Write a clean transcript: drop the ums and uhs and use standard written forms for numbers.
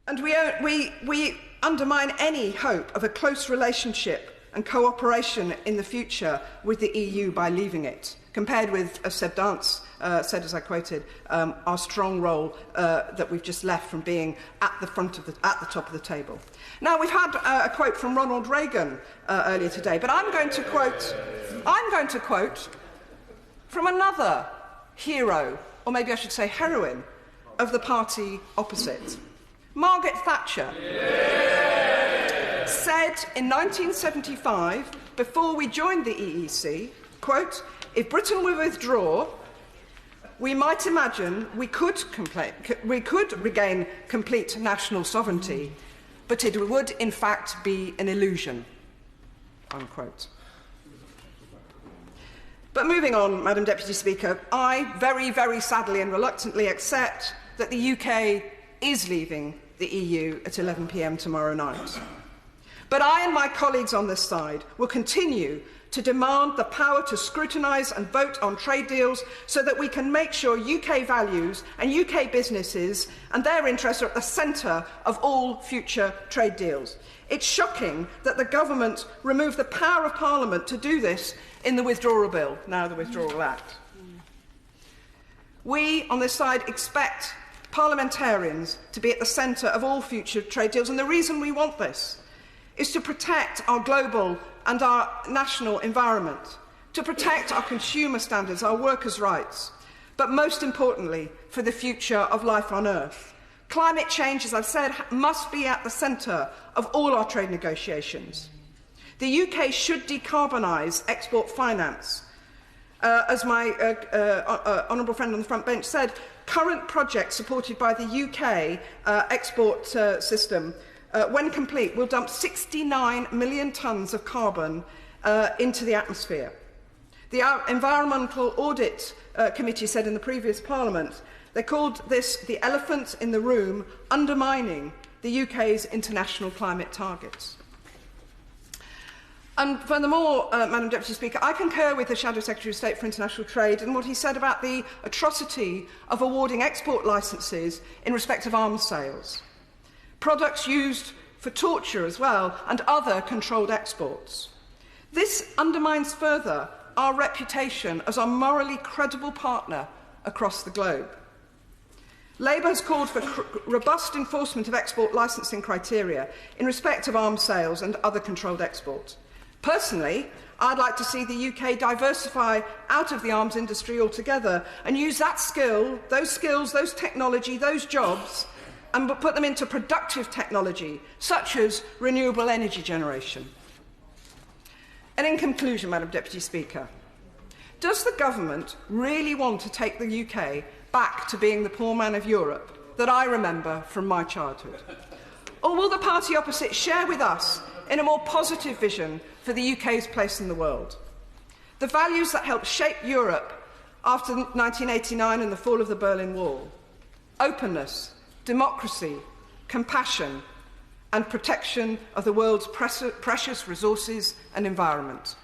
And we undermine any hope of a close relationship and cooperation in the future with the EU by leaving it, compared with, as Seb Dance said, as I quoted, our strong role that we've just left from being at the top of the table. Now, we've had a quote from Ronald Reagan earlier today, but I'm going to quote from another hero, or maybe I should say heroine, of the party opposite. Margaret Thatcher said in 1975, before we joined the EEC, quote, "If Britain were to withdraw, we might imagine we could regain complete national sovereignty, but it would in fact be an illusion," unquote. But moving on, Madam Deputy Speaker, I very, very sadly and reluctantly accept that the UK is leaving the EU at 11 p.m. tomorrow night. But I and my colleagues on this side will continue to demand the power to scrutinise and vote on trade deals so that we can make sure UK values and UK businesses and their interests are at the centre of all future trade deals. It's shocking that the government removed the power of Parliament to do this in the Withdrawal Bill, now the Withdrawal Act. We, on this side, expect parliamentarians to be at the centre of all future trade deals, and the reason we want this is to protect our global and our national environment, to protect our consumer standards, our workers' rights, but most importantly, for the future of life on Earth. Climate change, as I've said, must be at the centre of all our trade negotiations. The UK should decarbonise export finance. As my honourable friend on the front bench said, current projects supported by the UK export system, when complete, will dump 69 million tonnes of carbon into the atmosphere. The Environmental Audit Committee said in the previous Parliament, they called this the elephant in the room, undermining the UK's international climate targets. And furthermore, Madam Deputy Speaker, I concur with the Shadow Secretary of State for International Trade and what he said about the atrocity of awarding export licences in respect of arms sales, products used for torture as well, and other controlled exports. This undermines further our reputation as a morally credible partner across the globe. Labour has called for robust enforcement of export licensing criteria in respect of arms sales and other controlled exports. Personally, I'd like to see the UK diversify out of the arms industry altogether and use that skill, those technology, those jobs, and put them into productive technology, such as renewable energy generation. And in conclusion, Madam Deputy Speaker, does the government really want to take the UK back to being the poor man of Europe that I remember from my childhood? Or will the party opposite share with us in a more positive vision for the UK's place in the world? The values that helped shape Europe after 1989 and the fall of the Berlin Wall: openness, democracy, compassion, and protection of the world's precious resources and environment.